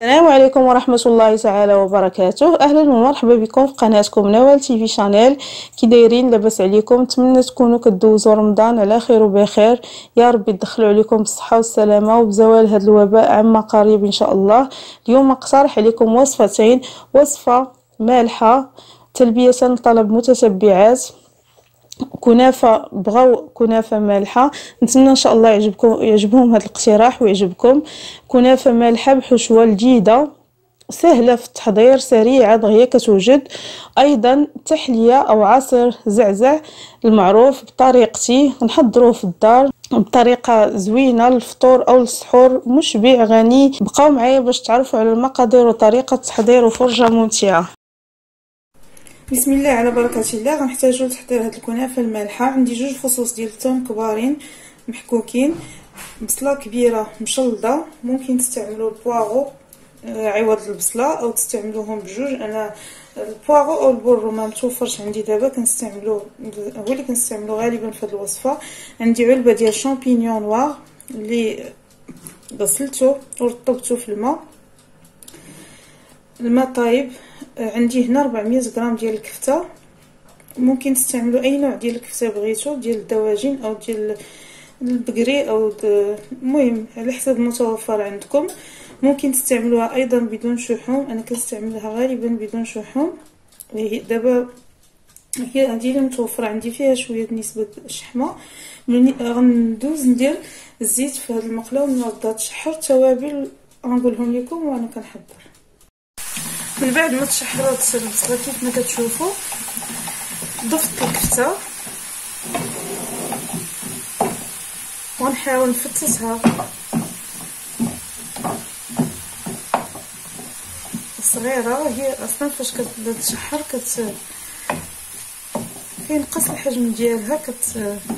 السلام عليكم ورحمة الله تعالى وبركاته. أهلا ومرحبا بكم في قناتكم نوال تيفي شانيل. كي دايرين؟ لاباس عليكم؟ نتمنى تكونوا كدوزوا رمضان على خير وبخير، يا ربي يدخلوا عليكم بالصحة والسلامة وبزوال هذا الوباء عما قريب إن شاء الله. اليوم اقترح عليكم وصفتين، وصفة مالحة تلبية لطلب متتبعات، كنافه، بغاو كنافه مالحه. نتمنى ان شاء الله يعجبهم هذا الاقتراح ويعجبكم. كنافه مالحه بحشوه جديده سهله في التحضير، سريعه دغيا كتوجد. ايضا تحليه او عصير زعزع المعروف بطريقتي، نحضروه في الدار بطريقه زوينه للفطور او للسحور، مشبع غني. بقاو معايا باش تعرفوا على المقادير وطريقه التحضير وفرجه ممتعه. بسم الله على بركه الله. غنحتاجو لتحضير هاد الكنافه المالحه. عندي 2 فصوص ديال الثوم كبارين محكوكين، بصله كبيره مشلضه، ممكن تستعملوا البواغو عوض البصله او تستعملوهم بجوج. انا البواغو او البورو ما متوفرش عندي دابا، كنستعملو هو اللي كنستعملو غالبا في هذه الوصفه. عندي علبه ديال شامبينيون نوار اللي غسلته ورطبته في الماء طايب. عندي هنا 400 غرام ديال الكفته، ممكن تستعملوا اي نوع ديال الكفته بغيتو، ديال الدواجن او ديال البقري او المهم على حسب المتوفر عندكم. ممكن تستعملوها ايضا بدون شحوم، انا كنستعملها غالبا بدون شحوم. دابا هي هذه اللي متوفره عندي، فيها شويه نسبه الشحمه. غندوز ندير الزيت في هذه المقله ونبدا تشحر. التوابل غنقولهم لكم وانا كنحضر. من بعد ما تشحرات البصله كيف ما كتشوفوا، ضفت الكفته ونحاول نفتتها صغيره. هي اصلا فاش كتبدا تشحر كينقص الحجم ديالها،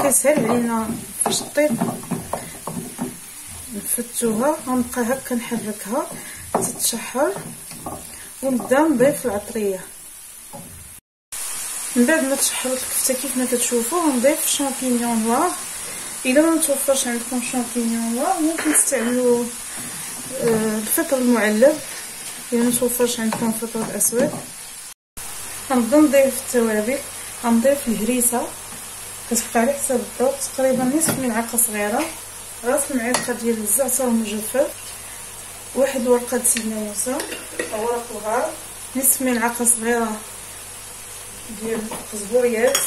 كيسهل علينا فاش طيب نفتوها. غنبقى هكا نحركها تتشحر ونبدا نضيف العطريه. من بعد ما تشحرت الكفته كيف ما كتشوفوا غنضيف الشامبينيون نوار. الا ما متوفرش عندكم شامبينيون نوار ممكن تستعملوا الفطر المعلب، الا ما متوفرش عندكم الفطر الاسود. غنبدا نضيف التوابل. غنضيف الهريسه كتبقى على حساب الذوق، تقريبا نصف ملعقه صغيره، راس المعلقه ديال الزعتر المجفف، 1 ورقه سيدنا موسى او ورق الغار، نصف ملعقه صغيره ديال القزبوريات،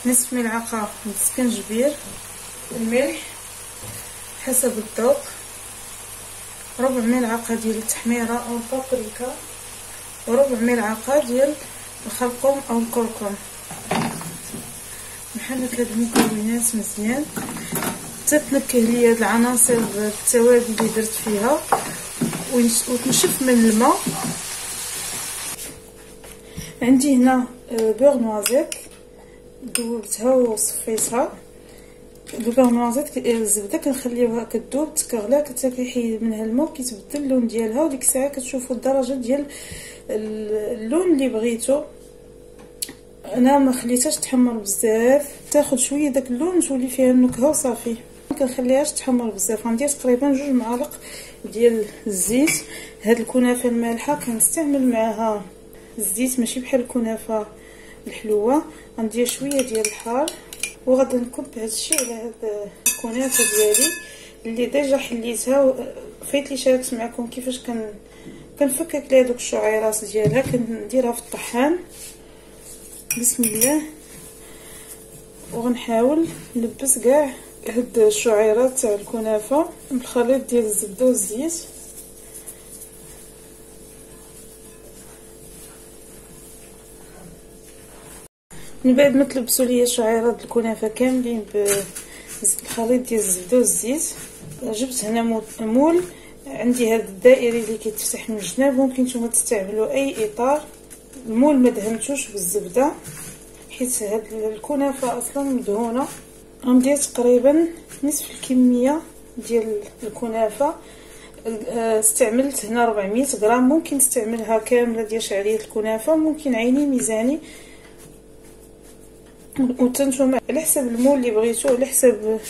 نصف ملعقه من السكنجبير، الملح حسب الذوق، ربع ملعقه ديال التحميره او البابريكا، وربع ملعقه ديال الخرقوم او الكركم. نحرك هاد المكونات مزيان تتنكه لي هاد العناصر بالتوابل اللي درت فيها وتنشف من الماء. عندي هنا بور نوازيت ذوبتها وصفيتها. البور نوازيت الزبده كنخليوها كذوب تكغلا، كتحيد منها الماء وكيتبدل اللون ديالها، وديك الساعه كتشوفوا الدرجه ديال اللون اللي بغيتو. انا ما خليتهاش تحمر بزاف، تاخذ شويه داك اللون تولي فيها النكهه وصافي. ما كنخليهاش تحمر بزاف. غندير تقريبا 2 معالق ديال الزيت. هاد الكنافه المالحه كنستعمل معاها الزيت ماشي بحال الكنافه الحلوه. غندير شويه ديال الحار وغادي نكب هذا الشيء على هاد الكنافه ديالي اللي ديجا حليتها. فايت لي شاركت معكم كيفاش كنفكك لها دوك الشعيرات ديالها، كنديرها في الطحان. بسم الله. وغنحاول نلبس كاع هاد الشعيرات تاع الكنافه بالخليط ديال الزبده والزيت. من بعد ما تلبسوا لي شعيرات الكنافه كاملين بالخليط ديال الزبده والزيت، جبت هنا مول عندي هذا الدائري اللي كيتفتح من الجناب. ممكن نتوما تستعملوا اي اطار. المول ما دهنتوش بالزبده حيت هاد الكنافه اصلا مدهونه. غندير تقريبا نصف الكميه ديال الكنافه. استعملت هنا 400 غرام، ممكن تستعملها كامله ديال شعريه الكنافه، ممكن عيني ميزاني. وتنتوما على حسب المول اللي بغيتو، على حسب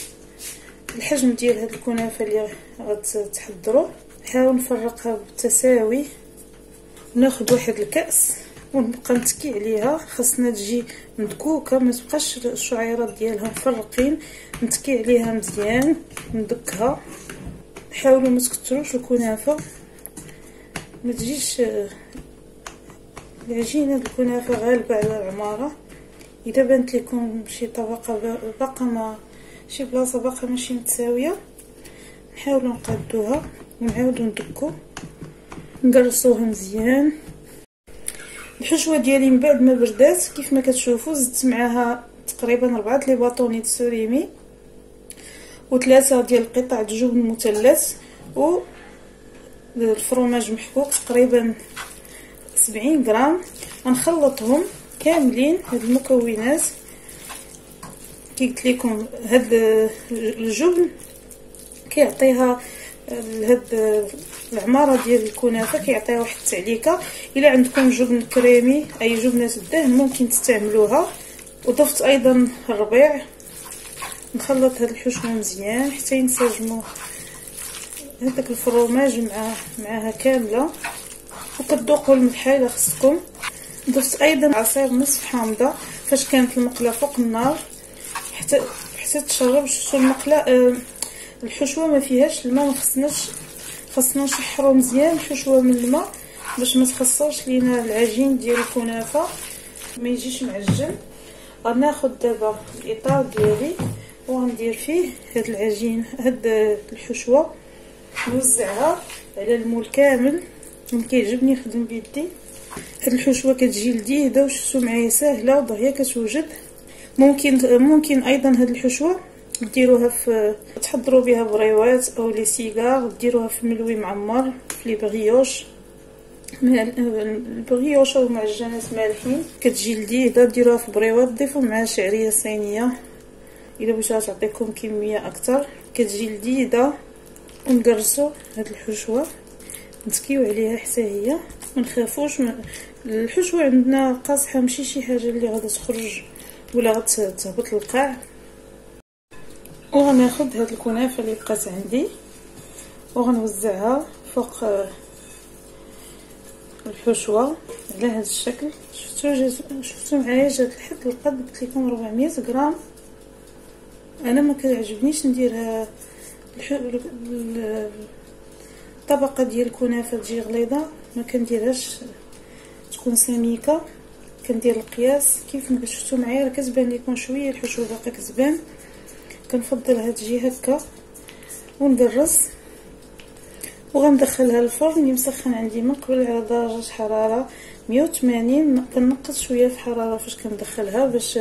الحجم ديال هاد الكنافه اللي غتحضروا. نحاول نفرقها بالتساوي. ناخد واحد الكأس ونبقى نتكي عليها. خاصنا تجي مدكوكه، ما تبقاش الشعيرات ديالها مفرقين. نتكي عليها مزيان، ندكها. حاولوا ما تكثروش الكنافه، ما تجيش العجينه الكنافه غالبه على العماره. اذا بانت لكم شي طبقه باقا ما شي بلاصه باقا ماشي متساويه، نحاولوا نقادوها ونعاودوا ندكو، نقرصوها مزيان. الحشوه ديالي من بعد ما بردات كيف ما كتشوفوا زدت معاها تقريبا 4 لي باطونيط سوريمي و3 ديال القطع الجبن مثلث و الفرماج محكوك تقريبا 70 غرام. غنخلطهم كاملين. هاد المكونات كي قلت لكم، هاد الجبن كيعطيها هاد العماره ديال الكنافه، كيعطيها واحد التعليكه. الا عندكم جبن كريمي اي جبنه الدهن ممكن تستعملوها. وضفت ايضا الربيع. نخلط هاد الحشوه مزيان حتى ينسجموا هذاك الفرماج معاها كامله. وكتذوقوا الملح الا خصكم. ضفت ايضا عصير نصف حامضه فاش كانت المقله فوق النار حتى تشرب. شفتوا المقله الحشوه ما فيهاش الماء، خصنا نشحروا مزيان الحشوه من الماء باش ما تخسرش لينا العجين ديال الكنافه، ما يجيش معجن. غناخد دابا الاطار ديالي وغندير فيه هاد العجين، هاد الحشوه، نوزعها على المول كامل. كيعجبني نخدم بيدي. هاد الحشوه كتجي لذيذه وشفتوا معايا ساهله ودغيا كتوجد. ممكن ايضا هاد الحشوه ديروها تحضروا بها بريوات او لي سيغار، ديروها في ملوي معمر، في لي بغيوش، البغيوش او معجنات مالحين كتجي لذيذه. ديروها في بريوات، ضيفوا معها شعريه صينيه الا بغيتوها تعطيكم كميه اكثر، كتجي لذيذه. ونقرصوا هاد الحشوه، نتكيو عليها حتى هي، ما نخافوش. الحشوه عندنا قاصحه، ماشي شي حاجه اللي غادا تخرج ولا غتهبط للقاع. وغناخد هاد الكنافه اللي بقات عندي وغنوزعها فوق الحشوه على هذا الشكل. شفتوا معايا جات لحد القد، قلت لكم 400 غرام. انا ما كيعجبنيش نديرها الطبقه ديال الكنافه تجي غليظه، ما كنديرهاش تكون سميكه. كندير القياس كيف ما شفتوا معايا، راه كتبان لكم شويه الحشوه باقا كتبان. كنفضلها تجي هكا. ونقرص وغندخلها الفرن اللي مسخن عندي من قبل على درجه حراره 180. كنقص شويه في الحراره فاش كندخلها باش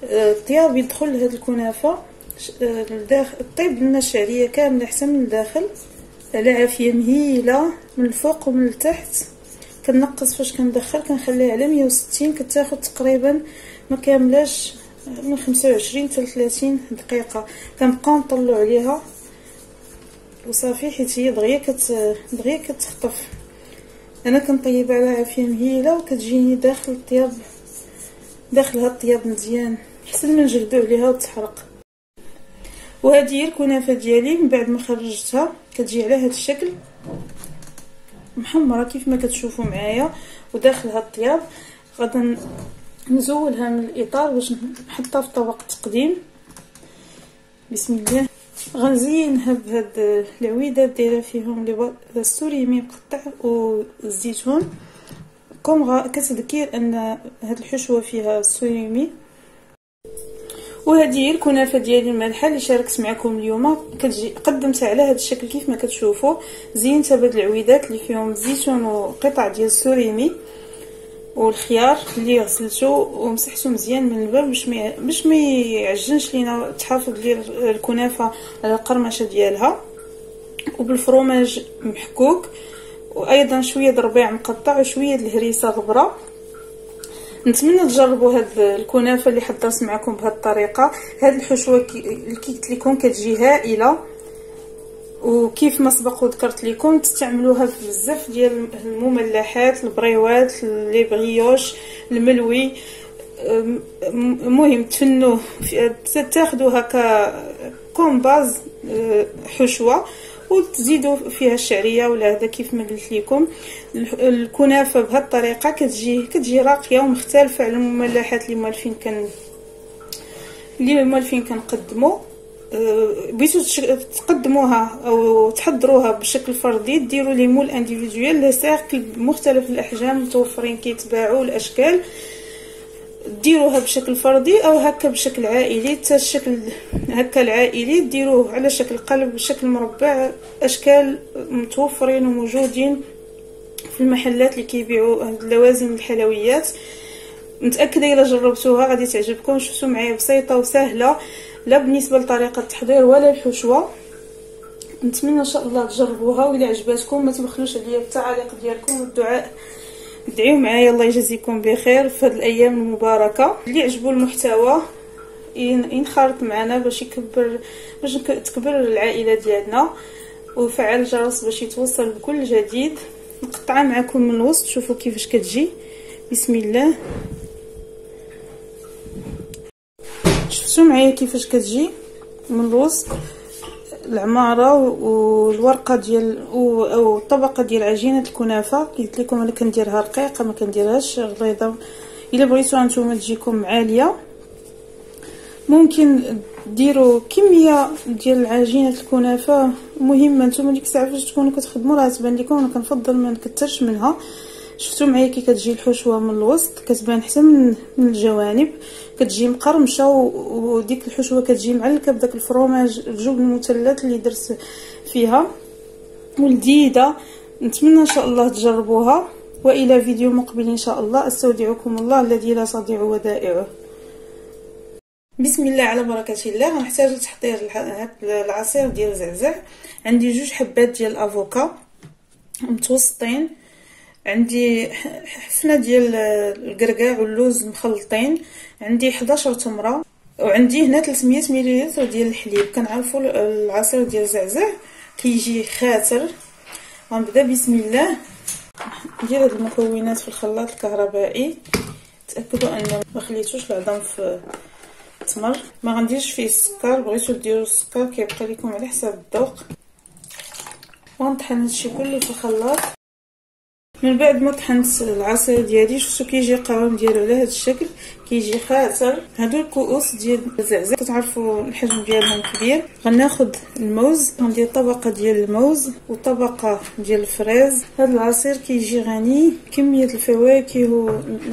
الطياب يدخل لهاد الكنافه للداخل. الطيب لنا الشعريه كامله حتى من الداخل على عافيه مهيله من الفوق ومن التحت. كنقص فاش كندخل، كنخليها على 160. كتاخد تقريبا ما كاملاش من 25 حتى 30 دقيقه. كنبقاو نطلعوا عليها وصافي، حيت هي دغيا كتخطف. انا كنطيب على عافيه مهيله وكتجيني داخل الطياب، داخلها الطياب مزيان، احسن ما نجبدو عليها وتحرق. وهذه هي الكنافه ديالي من بعد ما خرجتها. كتجي على هذا الشكل محمره كيف ما كتشوفوا معايا وداخلها الطياب. غادا نزولها من الاطار باش نحطها في طبق تقديم. بسم الله. غنزينها بهاد العويدات دايره فيهم السوريمي مقطع والزيتون. كتذكير ان هاد الحشوه فيها السوريمي. وهذه هي الكنافه ديالي المالحه اللي شاركت معكم اليوم. كتجي قدمتها على هذا الشكل كيف ما كتشوفوا. زينتها بهاد العويدات اللي فيهم الزيتون وقطع ديال السوريمي والخيار اللي غسلته ومسحته مزيان من الباب باش ما يعجنش لينا، تحافظ لي الكنافه على القرمشه ديالها. وبالفرماج محكوك، وايضا شويه الربيع مقطع وشويه الهريسه غبره. نتمنى تجربوا هاد الكنافه اللي حضرت معكم بهذه الطريقه. هاد الحشوه اللي قلت لكم كتجي هائله، وكيف ما سبق وذكرت لكم تستعملوها في بزاف ديال المملحات، البريوات، لي بريوش، الملوي. المهم تفنوه، تاخذوها كوم باز حشوه وتزيدوا فيها الشعريه ولا هذا كيف ما قلت لكم. الكنافه بهذه الطريقه كتجي راقيه ومختلفه على المملحات اللي موالفين كنقدموا. بغيتو تقدموها او تحضروها بشكل فردي، ديروا لي مول انديفيدويال لي سيركل بمختلف الاحجام متوفرين كيتباعوا الاشكال، ديروها بشكل فردي او هكا بشكل عائلي. حتى الشكل هكا العائلي ديروه على شكل قلب بشكل مربع، اشكال متوفرين وموجودين في المحلات اللي كيبيعوا اللوازم الحلويات. متاكده الا جربتوها غادي تعجبكم. شفتوا معايا بسيطه وسهله، لا بالنسبه لطريقه التحضير ولا الحشوه. نتمنى ان شاء الله تجربوها، وإلا عجباتكم ما تبخلوش عليا بالتعاليق ديالكم والدعاء. ادعيو معايا الله يجازيكم بخير في هذه الايام المباركه. اللي عجبو المحتوى ينخرط معنا باش تكبر العائله ديالنا، وفعل الجرس باش يتوصل بكل جديد. نقطعها معكم من الوسط، شوفوا كيفاش كتجي. بسم الله. شفتوا معايا كيفاش كتجي من الوسط العماره والورقه ديال او الطبقه ديال عجينه الكنافه. قلت لكم انا كنديرها رقيقه ما كنديرهاش غليظه. الا بغيتوها نتوما تجيكم عاليه ممكن ديروا كميه ديال عجينه الكنافه مهمه. نتوما ديك الساعه فاش تكونوا كتخدموا راه تبان لكم، انا كنفضل ما نكثرش منها. شفتوا معايا كي كتجي الحشوه من الوسط كتبان حتى من الجوانب، كتجي مقرمشه، وديك الحشوه كتجي معلكه بداك الفرomاج الجبن المثلث اللي درت فيها ولذيذه. نتمنى ان شاء الله تجربوها، والى فيديو مقبل ان شاء الله. استودعكم الله الذي لا تضيع ودائعه. بسم الله على بركه الله. غنحتاج لتحضير العصير ديال زعزع. عندي 2 حبات ديال الافوكا متوسطين، عندي حفنه ديال الكركاع واللوز مخلطين، عندي 11 تمره، وعندي هنا 300 ملل ديال الحليب. كنعرفوا العصير ديال زعزع كيجي خاتر. غنبدا بسم الله ندير هاد المكونات في الخلاط الكهربائي. تاكدوا ان ما خليتوش العظم في التمر. ما غنديرش فيه السكر، بغيتو ديروا السكر كيبقى لكم على حساب الذوق. وغنطحن هادشي كله في الخلاط. من بعد ما طحنت العصير ديالي شفتوا كيجي قوام ديالو على هذا الشكل، كيجي خاسر. هادو الكؤوس ديال الزعزع كتعرفوا الحجم ديالهم كبير. غناخذ الموز، غندير طبقه ديال الموز وطبقه ديال الفريز. هذا العصير كيجي غني كميه الفواكه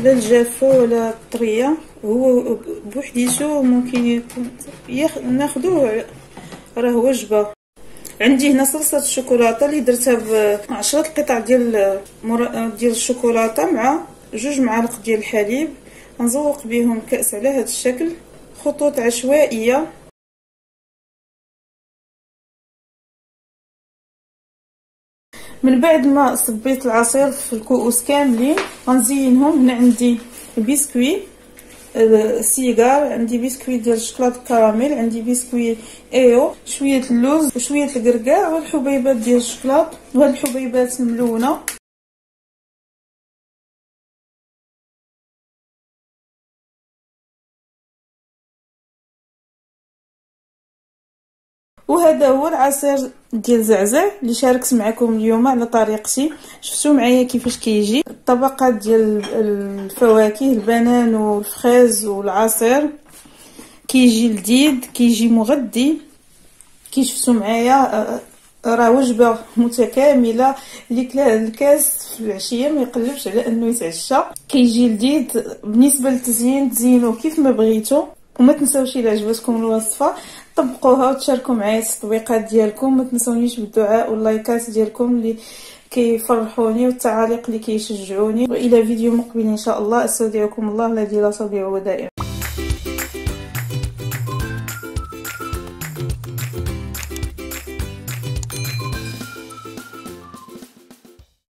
لا الجافه ولا الطريه، هو بوحديتو ممكن ناخذوه راه وجبه. عندي هنا صلصه الشوكولاته اللي درتها ب10 قطع ديال الشوكولاته مع 2 معالق ديال الحليب. غنزوق بهم كاس على هذا الشكل، خطوط عشوائيه. من بعد ما صبيت العصير في الكؤوس كاملين غنزينهم. هنا عندي بسكوي سيجار، عندي بسكويت ديال الشوكولاته كراميل، عندي بسكويت ايو، شويه اللوز وشويه الكركاع والحبيبات ديال الشوكولاط. وهاد الحبيبات ملونه. وهذا هو العصير ديال زعزع اللي شاركت معكم اليوم على طريقتي. شفتوا معايا كيفاش كيجي الطبقات ديال الفواكه، البنان والفريز والعصير. كيجي لذيذ، كيجي مغذي. كي شفتوا معايا راه وجبه متكامله. اللي كلا الكاس في العشيه ما يقلبش على انه يتعشى. كيجي لذيذ. بالنسبه للتزيين تزينوه كيف ما بغيتوا، وما تنساوش الا عجبتكم الوصفه طبقوها وتشاركوا معايا التطبيقات ديالكم. ما تنسونيش بالدعاء واللايكات ديالكم اللي كيفرحوني والتعاليق اللي كيشجعوني. والى فيديو مقبل ان شاء الله. استودعكم الله الذي لا تضيع ودائعه.